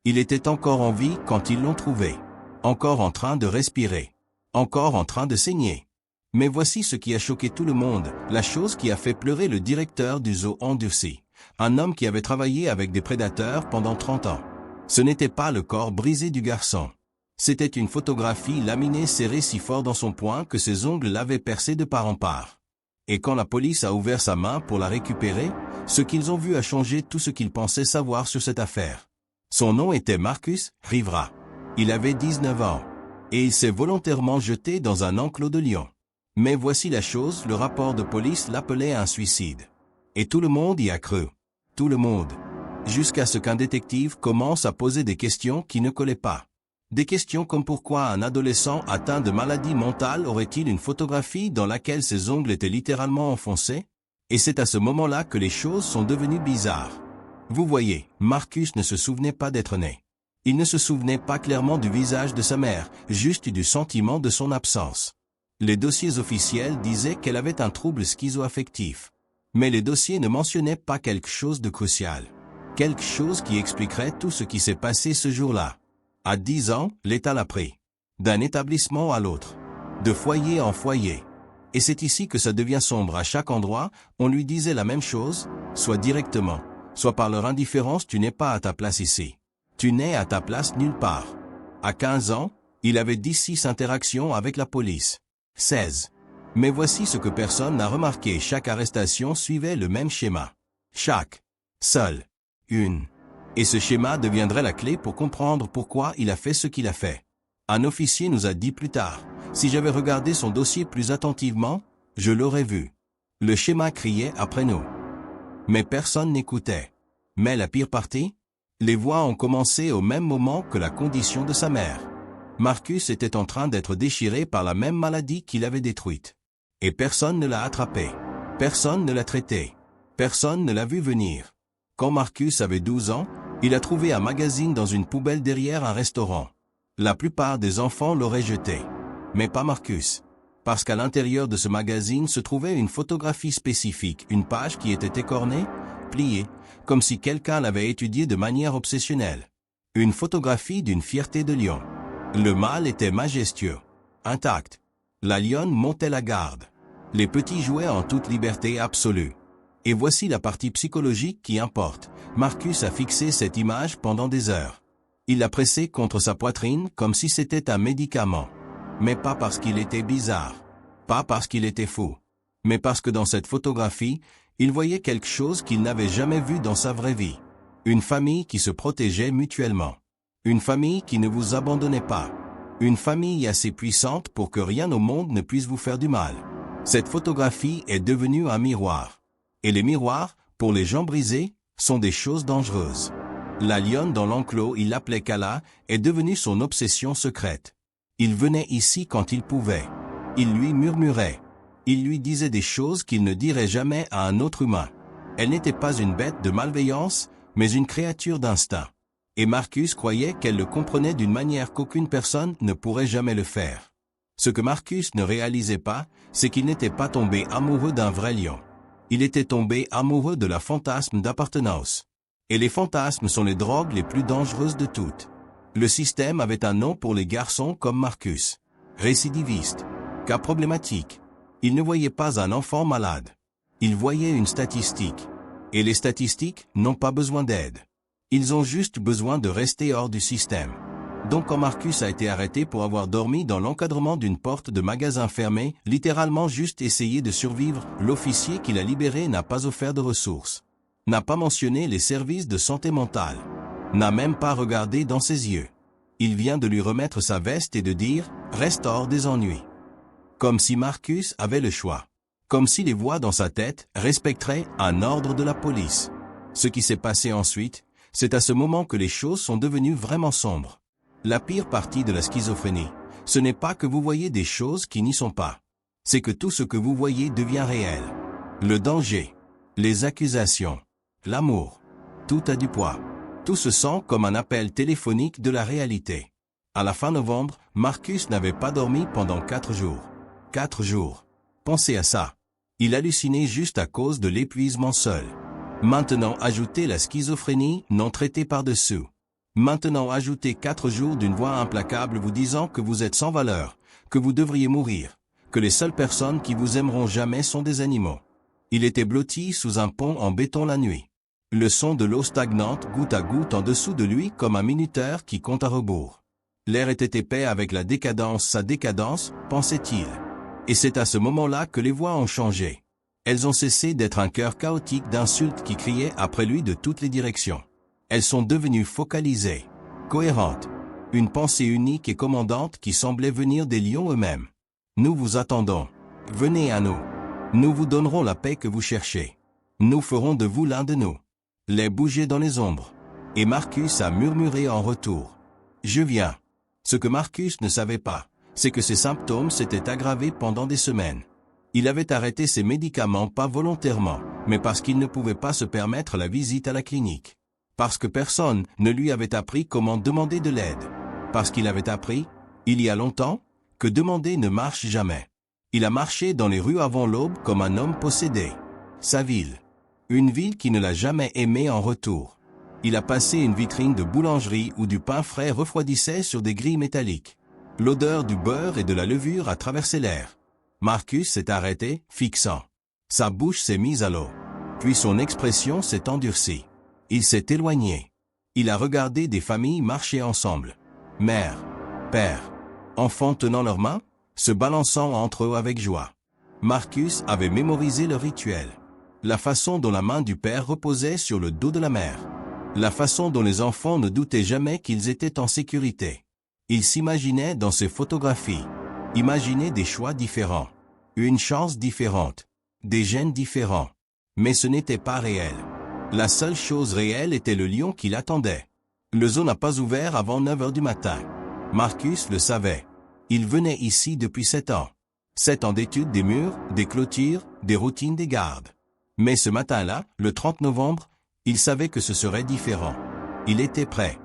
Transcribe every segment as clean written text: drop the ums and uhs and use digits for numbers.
Il était encore en vie quand ils l'ont trouvé. Encore en train de respirer. Encore en train de saigner. Mais voici ce qui a choqué tout le monde, la chose qui a fait pleurer le directeur du zoo endurci. Un homme qui avait travaillé avec des prédateurs pendant 30 ans. Ce n'était pas le corps brisé du garçon. C'était une photographie laminée serrée si fort dans son poing que ses ongles l'avaient percé de part en part. Et quand la police a ouvert sa main pour la récupérer, ce qu'ils ont vu a changé tout ce qu'ils pensaient savoir sur cette affaire. Son nom était Marcus Rivera. Il avait 19 ans. Et il s'est volontairement jeté dans un enclos de lions. Mais voici la chose, le rapport de police l'appelait un suicide. Et tout le monde y a cru. Tout le monde. Jusqu'à ce qu'un détective commence à poser des questions qui ne collaient pas. Des questions comme pourquoi un adolescent atteint de maladie mentale aurait-il une photographie dans laquelle ses ongles étaient littéralement enfoncés? Et c'est à ce moment-là que les choses sont devenues bizarres. Vous voyez, Marcus ne se souvenait pas d'être né. Il ne se souvenait pas clairement du visage de sa mère, juste du sentiment de son absence. Les dossiers officiels disaient qu'elle avait un trouble schizoaffectif. Mais les dossiers ne mentionnaient pas quelque chose de crucial. Quelque chose qui expliquerait tout ce qui s'est passé ce jour-là. À 10 ans, l'État l'a pris. D'un établissement à l'autre. De foyer en foyer. Et c'est ici que ça devient sombre. À chaque endroit, on lui disait la même chose, soit directement, soit par leur indifférence, tu n'es pas à ta place ici. Tu n'es à ta place nulle part. À 15 ans, il avait 16 interactions avec la police. 16. Mais voici ce que personne n'a remarqué. Chaque arrestation suivait le même schéma. Chaque. Seul. Une. Et ce schéma deviendrait la clé pour comprendre pourquoi il a fait ce qu'il a fait. Un officier nous a dit plus tard, si j'avais regardé son dossier plus attentivement, je l'aurais vu. Le schéma criait après nous. Mais personne n'écoutait. Mais la pire partie? Les voix ont commencé au même moment que la condition de sa mère. Marcus était en train d'être déchiré par la même maladie qu'il avait détruite. Et personne ne l'a attrapé. Personne ne l'a traité. Personne ne l'a vu venir. Quand Marcus avait 12 ans, il a trouvé un magazine dans une poubelle derrière un restaurant. La plupart des enfants l'auraient jeté. Mais pas Marcus. Parce qu'à l'intérieur de ce magazine se trouvait une photographie spécifique, une page qui était écornée, pliée, comme si quelqu'un l'avait étudiée de manière obsessionnelle. Une photographie d'une fierté de lion. Le mâle était majestueux, intact. La lionne montait la garde. Les petits jouaient en toute liberté absolue. Et voici la partie psychologique qui importe. Marcus a fixé cette image pendant des heures. Il l'a pressée contre sa poitrine comme si c'était un médicament. Mais pas parce qu'il était bizarre. Pas parce qu'il était fou. Mais parce que dans cette photographie, il voyait quelque chose qu'il n'avait jamais vu dans sa vraie vie. Une famille qui se protégeait mutuellement. Une famille qui ne vous abandonnait pas. Une famille assez puissante pour que rien au monde ne puisse vous faire du mal. Cette photographie est devenue un miroir. Et les miroirs, pour les gens brisés, sont des choses dangereuses. La lionne dans l'enclos, il l'appelait Kala, est devenue son obsession secrète. Il venait ici quand il pouvait. Il lui murmurait. Il lui disait des choses qu'il ne dirait jamais à un autre humain. Elle n'était pas une bête de malveillance, mais une créature d'instinct. Et Marcus croyait qu'elle le comprenait d'une manière qu'aucune personne ne pourrait jamais le faire. Ce que Marcus ne réalisait pas, c'est qu'il n'était pas tombé amoureux d'un vrai lion. Il était tombé amoureux de la fantasme d'appartenance. Et les fantasmes sont les drogues les plus dangereuses de toutes. Le système avait un nom pour les garçons comme Marcus. Récidiviste. Cas problématique. Il ne voyait pas un enfant malade. Il voyait une statistique. Et les statistiques n'ont pas besoin d'aide. Ils ont juste besoin de rester hors du système. Donc quand Marcus a été arrêté pour avoir dormi dans l'encadrement d'une porte de magasin fermée, littéralement juste essayé de survivre, l'officier qui l'a libéré n'a pas offert de ressources. N'a pas mentionné les services de santé mentale. N'a même pas regardé dans ses yeux. Il vient de lui remettre sa veste et de dire « Reste hors des ennuis ». Comme si Marcus avait le choix. Comme si les voix dans sa tête respecteraient un ordre de la police. Ce qui s'est passé ensuite, c'est à ce moment que les choses sont devenues vraiment sombres. La pire partie de la schizophrénie, ce n'est pas que vous voyez des choses qui n'y sont pas. C'est que tout ce que vous voyez devient réel. Le danger, les accusations, l'amour, tout a du poids. Tout se sent comme un appel téléphonique de la réalité. À la fin novembre, Marcus n'avait pas dormi pendant 4 jours. 4 jours. Pensez à ça. Il hallucinait juste à cause de l'épuisement seul. Maintenant ajoutez la schizophrénie non traitée par-dessous. Maintenant ajoutez 4 jours d'une voix implacable vous disant que vous êtes sans valeur, que vous devriez mourir, que les seules personnes qui vous aimeront jamais sont des animaux. Il était blotti sous un pont en béton la nuit. Le son de l'eau stagnante goutte à goutte en dessous de lui comme un minuteur qui compte à rebours. L'air était épais avec la décadence, sa décadence, pensait-il. Et c'est à ce moment-là que les voix ont changé. Elles ont cessé d'être un chœur chaotique d'insultes qui criaient après lui de toutes les directions. Elles sont devenues focalisées, cohérentes, une pensée unique et commandante qui semblait venir des lions eux-mêmes. Nous vous attendons. Venez à nous. Nous vous donnerons la paix que vous cherchez. Nous ferons de vous l'un de nous. Les bouger dans les ombres. Et Marcus a murmuré en retour. Je viens. Ce que Marcus ne savait pas, c'est que ses symptômes s'étaient aggravés pendant des semaines. Il avait arrêté ses médicaments pas volontairement, mais parce qu'il ne pouvait pas se permettre la visite à la clinique. Parce que personne ne lui avait appris comment demander de l'aide. Parce qu'il avait appris, il y a longtemps, que demander ne marche jamais. Il a marché dans les rues avant l'aube comme un homme possédé. Sa ville. Une ville qui ne l'a jamais aimé en retour. Il a passé une vitrine de boulangerie où du pain frais refroidissait sur des grilles métalliques. L'odeur du beurre et de la levure a traversé l'air. Marcus s'est arrêté, fixant. Sa bouche s'est mise à l'eau. Puis son expression s'est endurcie. Il s'est éloigné. Il a regardé des familles marcher ensemble. Mère, père, enfants tenant leurs mains, se balançant entre eux avec joie. Marcus avait mémorisé le rituel. La façon dont la main du père reposait sur le dos de la mère. La façon dont les enfants ne doutaient jamais qu'ils étaient en sécurité. Il s'imaginait dans ces photographies. Imaginait des choix différents. Une chance différente. Des gènes différents. Mais ce n'était pas réel. La seule chose réelle était le lion qui l'attendait. Le zoo n'a pas ouvert avant 9 heures du matin. Marcus le savait. Il venait ici depuis 7 ans. 7 ans d'études des murs, des clôtures, des routines des gardes. Mais ce matin-là, le 30 novembre, il savait que ce serait différent. Il était prêt.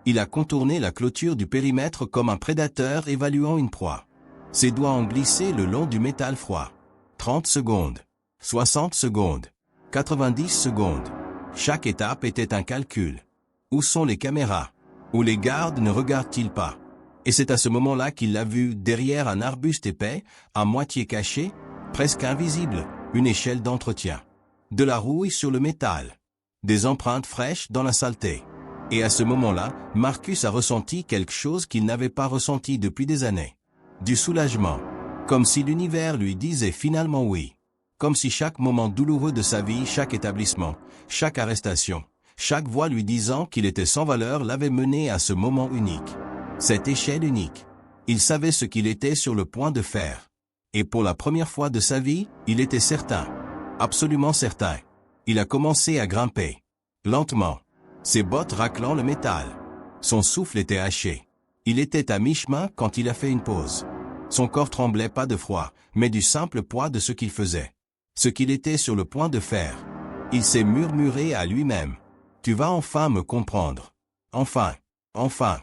Il a contourné la clôture du périmètre comme un prédateur évaluant une proie. Ses doigts ont glissé le long du métal froid. 30 secondes. 60 secondes. 90 secondes. Chaque étape était un calcul. Où sont les caméras? Où les gardes ne regardent-ils pas? Et c'est à ce moment-là qu'il l'a vu derrière un arbuste épais, à moitié caché, presque invisible, une échelle d'entretien. De la rouille sur le métal. Des empreintes fraîches dans la saleté. Et à ce moment-là, Marcus a ressenti quelque chose qu'il n'avait pas ressenti depuis des années. Du soulagement. Comme si l'univers lui disait finalement oui. Comme si chaque moment douloureux de sa vie, chaque établissement, chaque arrestation, chaque voix lui disant qu'il était sans valeur l'avait mené à ce moment unique. Cette échelle unique. Il savait ce qu'il était sur le point de faire. Et pour la première fois de sa vie, il était certain. Absolument certain. Il a commencé à grimper. Lentement. Ses bottes raclant le métal. Son souffle était haché. Il était à mi-chemin quand il a fait une pause. Son corps tremblait pas de froid, mais du simple poids de ce qu'il faisait. Ce qu'il était sur le point de faire. Il s'est murmuré à lui-même. Tu vas enfin me comprendre. Enfin. Enfin.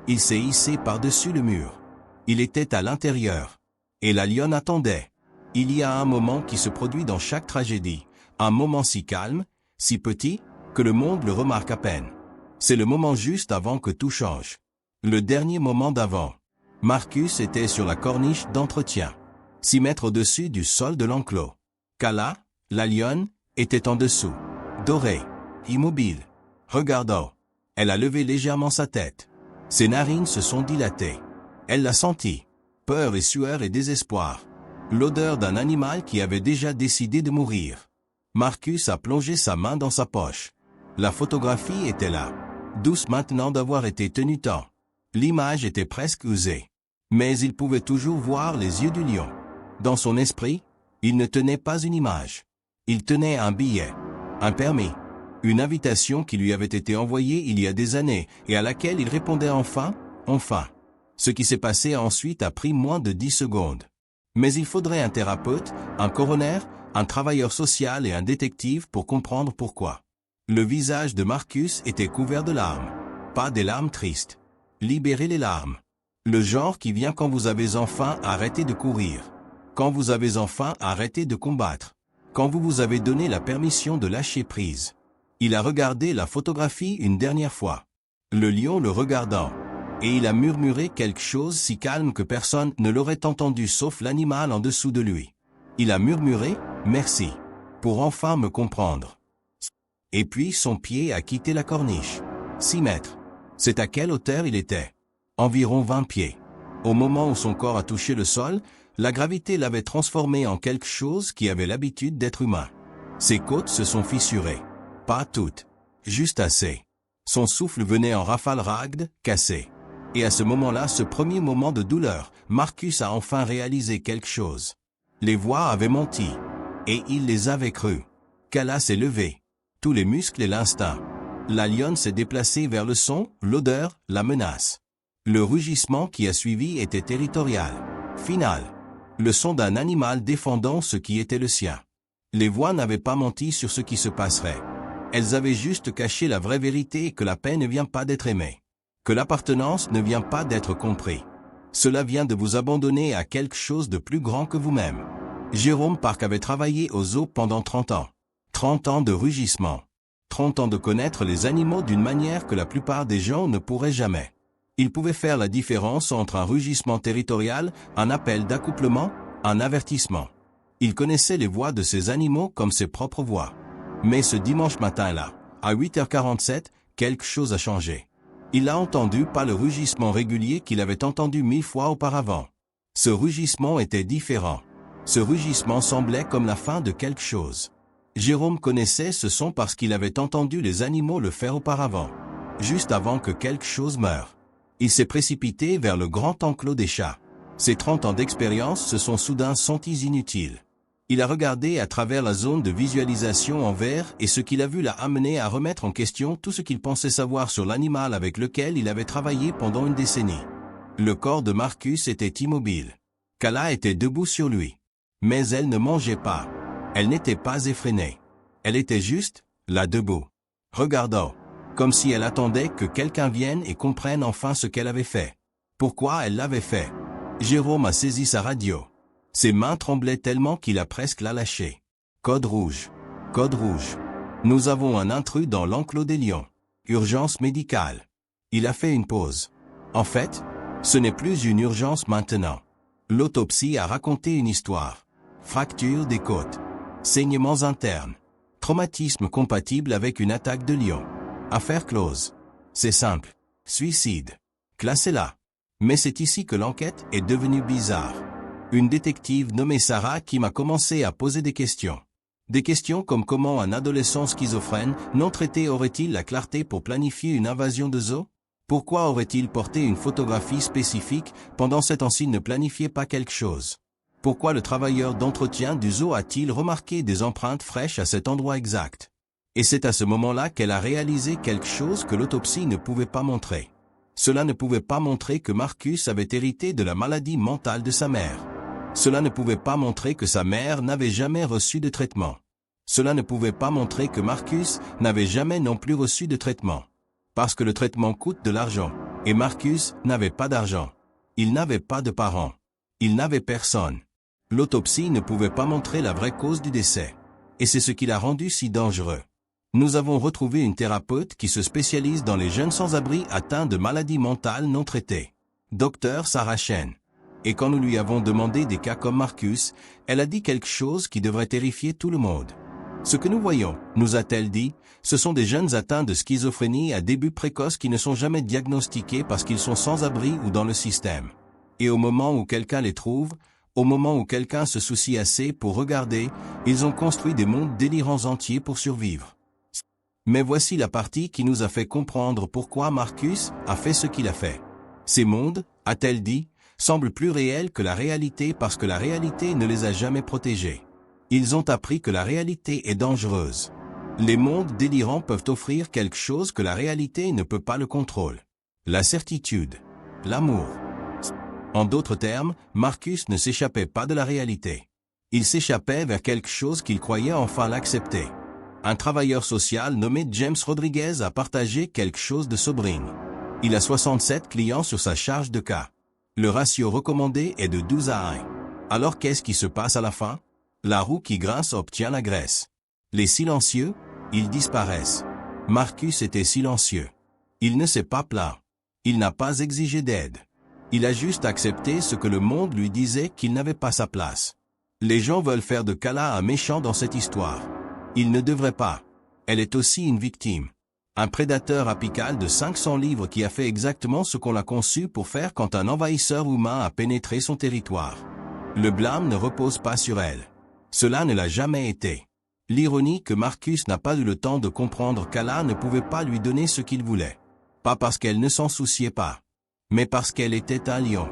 Il s'est hissé par-dessus le mur. Il était à l'intérieur. Et la lionne attendait. Il y a un moment qui se produit dans chaque tragédie. Un moment si calme, si petit, que le monde le remarque à peine. C'est le moment juste avant que tout change. Le dernier moment d'avant. Marcus était sur la corniche d'entretien. 6 mètres au-dessus du sol de l'enclos. Kala, la lionne, était en dessous. Dorée. Immobile. Regardant. Elle a levé légèrement sa tête. Ses narines se sont dilatées. Elle l'a senti. Peur et sueur et désespoir. L'odeur d'un animal qui avait déjà décidé de mourir. Marcus a plongé sa main dans sa poche. La photographie était là. Douce maintenant d'avoir été tenue tant. L'image était presque usée. Mais il pouvait toujours voir les yeux du lion. Dans son esprit, il ne tenait pas une image. Il tenait un billet. Un permis. Une invitation qui lui avait été envoyée il y a des années et à laquelle il répondait enfin. Ce qui s'est passé ensuite a pris moins de 10 secondes. Mais il faudrait un thérapeute, un coroner, un travailleur social et un détective pour comprendre pourquoi. Le visage de Marcus était couvert de larmes. Pas des larmes tristes. Libérez les larmes. Le genre qui vient quand vous avez enfin arrêté de courir. Quand vous avez enfin arrêté de combattre. Quand vous vous avez donné la permission de lâcher prise. Il a regardé la photographie une dernière fois. le lion le regardant. Et il a murmuré quelque chose si calme que personne ne l'aurait entendu sauf l'animal en dessous de lui. Il a murmuré « Merci » pour enfin me comprendre. Et puis son pied a quitté la corniche. 6 mètres. C'est à quelle hauteur il était? Environ 20 pieds. Au moment où son corps a touché le sol, la gravité l'avait transformé en quelque chose qui avait l'habitude d'être humain. Ses côtes se sont fissurées. Pas toutes. Juste assez. Son souffle venait en rafales raide, cassé. Et à ce moment-là, ce premier moment de douleur, Marcus a enfin réalisé quelque chose. Les voix avaient menti. Et il les avait crues. Kala s'est levée. Tous les muscles et l'instinct. La lionne s'est déplacée vers le son, l'odeur, la menace. Le rugissement qui a suivi était territorial. Final. Le son d'un animal défendant ce qui était le sien. Les voix n'avaient pas menti sur ce qui se passerait. Elles avaient juste caché la vraie vérité et que la paix ne vient pas d'être aimée. Que l'appartenance ne vient pas d'être compris. Cela vient de vous abandonner à quelque chose de plus grand que vous-même. Jérôme Park avait travaillé au zoo pendant 30 ans. 30 ans de rugissement. 30 ans de connaître les animaux d'une manière que la plupart des gens ne pourraient jamais. Il pouvait faire la différence entre un rugissement territorial, un appel d'accouplement, un avertissement. Il connaissait les voix de ces animaux comme ses propres voix. Mais ce dimanche matin-là, à 8h47, quelque chose a changé. Il a entendu pas le rugissement régulier qu'il avait entendu 1000 fois auparavant. Ce rugissement était différent. Ce rugissement semblait comme la fin de quelque chose. Jérôme connaissait ce son parce qu'il avait entendu les animaux le faire auparavant. Juste avant que quelque chose meure. Il s'est précipité vers le grand enclos des chats. Ses 30 ans d'expérience se sont soudain sentis inutiles. Il a regardé à travers la zone de visualisation en vert et ce qu'il a vu l'a amené à remettre en question tout ce qu'il pensait savoir sur l'animal avec lequel il avait travaillé pendant une décennie. Le corps de Marcus était immobile. Kala était debout sur lui. Mais elle ne mangeait pas. Elle n'était pas effrénée. Elle était juste, là debout. Regardant. Comme si elle attendait que quelqu'un vienne et comprenne enfin ce qu'elle avait fait. Pourquoi elle l'avait fait. Jérôme a saisi sa radio. Ses mains tremblaient tellement qu'il a presque la lâché. Code rouge. Code rouge. Nous avons un intrus dans l'enclos des lions. Urgence médicale. Il a fait une pause. En fait, ce n'est plus une urgence maintenant. L'autopsie a raconté une histoire. Fracture des côtes. Saignements internes. Traumatisme compatible avec une attaque de lion. Affaire close. C'est simple. Suicide. Classez-la. Mais c'est ici que l'enquête est devenue bizarre. Une détective nommée Sarah qui m'a commencé à poser des questions. Des questions comme comment un adolescent schizophrène non traité aurait-il la clarté pour planifier une invasion de zoo? Pourquoi aurait-il porté une photographie spécifique pendant ce temps-ci ne planifiait pas quelque chose? Pourquoi le travailleur d'entretien du zoo a-t-il remarqué des empreintes fraîches à cet endroit exact? Et c'est à ce moment-là qu'elle a réalisé quelque chose que l'autopsie ne pouvait pas montrer. Cela ne pouvait pas montrer que Marcus avait hérité de la maladie mentale de sa mère. Cela ne pouvait pas montrer que sa mère n'avait jamais reçu de traitement. Cela ne pouvait pas montrer que Marcus n'avait jamais non plus reçu de traitement. Parce que le traitement coûte de l'argent. Et Marcus n'avait pas d'argent. Il n'avait pas de parents. Il n'avait personne. L'autopsie ne pouvait pas montrer la vraie cause du décès. Et c'est ce qui l'a rendu si dangereux. Nous avons retrouvé une thérapeute qui se spécialise dans les jeunes sans-abri atteints de maladies mentales non traitées. Dr Sarah Chen. Et quand nous lui avons demandé des cas comme Marcus, elle a dit quelque chose qui devrait terrifier tout le monde. Ce que nous voyons, nous a-t-elle dit, ce sont des jeunes atteints de schizophrénie à début précoce qui ne sont jamais diagnostiqués parce qu'ils sont sans abri ou dans le système. Et au moment où quelqu'un les trouve, au moment où quelqu'un se soucie assez pour regarder, ils ont construit des mondes délirants entiers pour survivre. Mais voici la partie qui nous a fait comprendre pourquoi Marcus a fait ce qu'il a fait. Ces mondes, a-t-elle dit, semblent plus réels que la réalité parce que la réalité ne les a jamais protégés. Ils ont appris que la réalité est dangereuse. Les mondes délirants peuvent offrir quelque chose que la réalité ne peut pas le contrôler. La certitude. L'amour. En d'autres termes, Marcus ne s'échappait pas de la réalité. Il s'échappait vers quelque chose qu'il croyait enfin l'accepter. Un travailleur social nommé James Rodriguez a partagé quelque chose de sobring. Il a 67 clients sur sa charge de cas. Le ratio recommandé est de 12 à 1. Alors qu'est-ce qui se passe à la fin? La roue qui grince obtient la graisse. Les silencieux, ils disparaissent. Marcus était silencieux. Il ne s'est pas plaint. Il n'a pas exigé d'aide. Il a juste accepté ce que le monde lui disait qu'il n'avait pas sa place. Les gens veulent faire de Kala un méchant dans cette histoire. Ils ne devraient pas. Elle est aussi une victime. Un prédateur apical de 500 livres qui a fait exactement ce qu'on l'a conçu pour faire quand un envahisseur humain a pénétré son territoire. Le blâme ne repose pas sur elle. Cela ne l'a jamais été. L'ironie que Marcus n'a pas eu le temps de comprendre qu'Kala ne pouvait pas lui donner ce qu'il voulait. Pas parce qu'elle ne s'en souciait pas, mais parce qu'elle était un lion.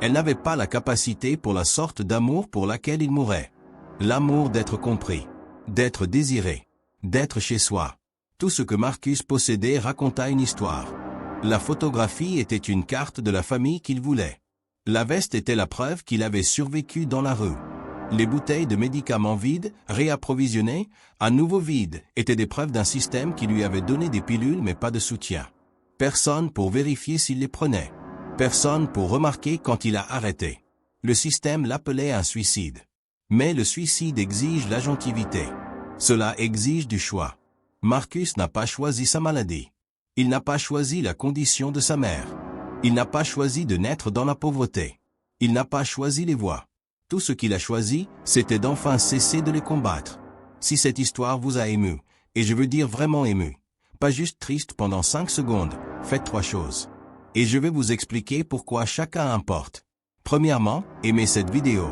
Elle n'avait pas la capacité pour la sorte d'amour pour laquelle il mourait. L'amour d'être compris, d'être désiré, d'être chez soi. Tout ce que Marcus possédait raconta une histoire. La photographie était une carte de la famille qu'il voulait. La veste était la preuve qu'il avait survécu dans la rue. Les bouteilles de médicaments vides, réapprovisionnées, à nouveau vides, étaient des preuves d'un système qui lui avait donné des pilules mais pas de soutien. Personne pour vérifier s'il les prenait. Personne pour remarquer quand il a arrêté. Le système l'appelait un suicide. Mais le suicide exige l'agentivité. Cela exige du choix. Marcus n'a pas choisi sa maladie. Il n'a pas choisi la condition de sa mère. Il n'a pas choisi de naître dans la pauvreté. Il n'a pas choisi les voies. Tout ce qu'il a choisi, c'était d'enfin cesser de les combattre. Si cette histoire vous a ému, et je veux dire vraiment ému, pas juste triste pendant 5 secondes, faites 3 choses. Et je vais vous expliquer pourquoi chacun importe. Premièrement, aimez cette vidéo.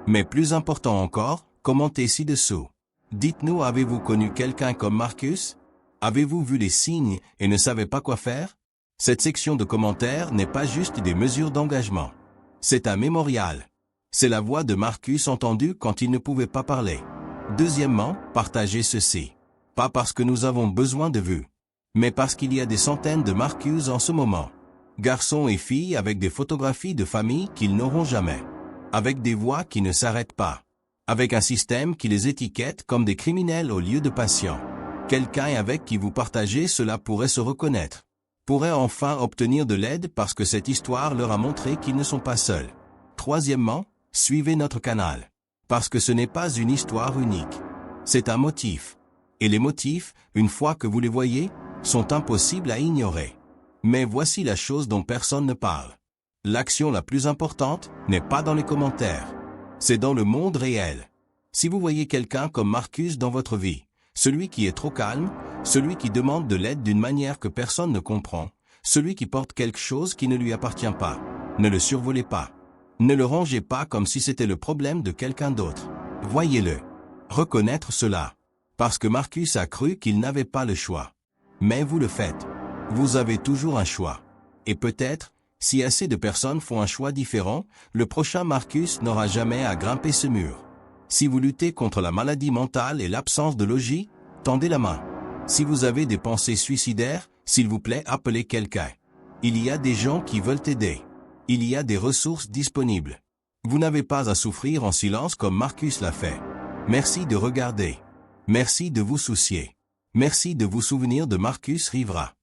Mais plus important encore, commentez ci-dessous. Dites-nous, avez-vous connu quelqu'un comme Marcus? Avez-vous vu les signes et ne savez pas quoi faire? Cette section de commentaires n'est pas juste des mesures d'engagement. C'est un mémorial. C'est la voix de Marcus entendue quand il ne pouvait pas parler. Deuxièmement, partagez ceci. Pas parce que nous avons besoin de vues, mais parce qu'il y a des centaines de Marcus en ce moment. Garçons et filles avec des photographies de famille qu'ils n'auront jamais. Avec des voix qui ne s'arrêtent pas. Avec un système qui les étiquette comme des criminels au lieu de patients. Quelqu'un avec qui vous partagez cela pourrait se reconnaître. Pourrait enfin obtenir de l'aide parce que cette histoire leur a montré qu'ils ne sont pas seuls. Troisièmement, suivez notre canal. Parce que ce n'est pas une histoire unique. C'est un motif. Et les motifs, une fois que vous les voyez, sont impossibles à ignorer. Mais voici la chose dont personne ne parle. L'action la plus importante n'est pas dans les commentaires. C'est dans le monde réel. Si vous voyez quelqu'un comme Marcus dans votre vie, celui qui est trop calme, celui qui demande de l'aide d'une manière que personne ne comprend, celui qui porte quelque chose qui ne lui appartient pas, ne le survolez pas. Ne le rangez pas comme si c'était le problème de quelqu'un d'autre. Voyez-le. Reconnaître cela. Parce que Marcus a cru qu'il n'avait pas le choix. Mais vous le faites. Vous avez toujours un choix. Et peut-être, si assez de personnes font un choix différent, le prochain Marcus n'aura jamais à grimper ce mur. Si vous luttez contre la maladie mentale et l'absence de logis, tendez la main. Si vous avez des pensées suicidaires, s'il vous plaît, appelez quelqu'un. Il y a des gens qui veulent aider. Il y a des ressources disponibles. Vous n'avez pas à souffrir en silence comme Marcus l'a fait. Merci de regarder. Merci de vous soucier. Merci de vous souvenir de Marcus Rivera.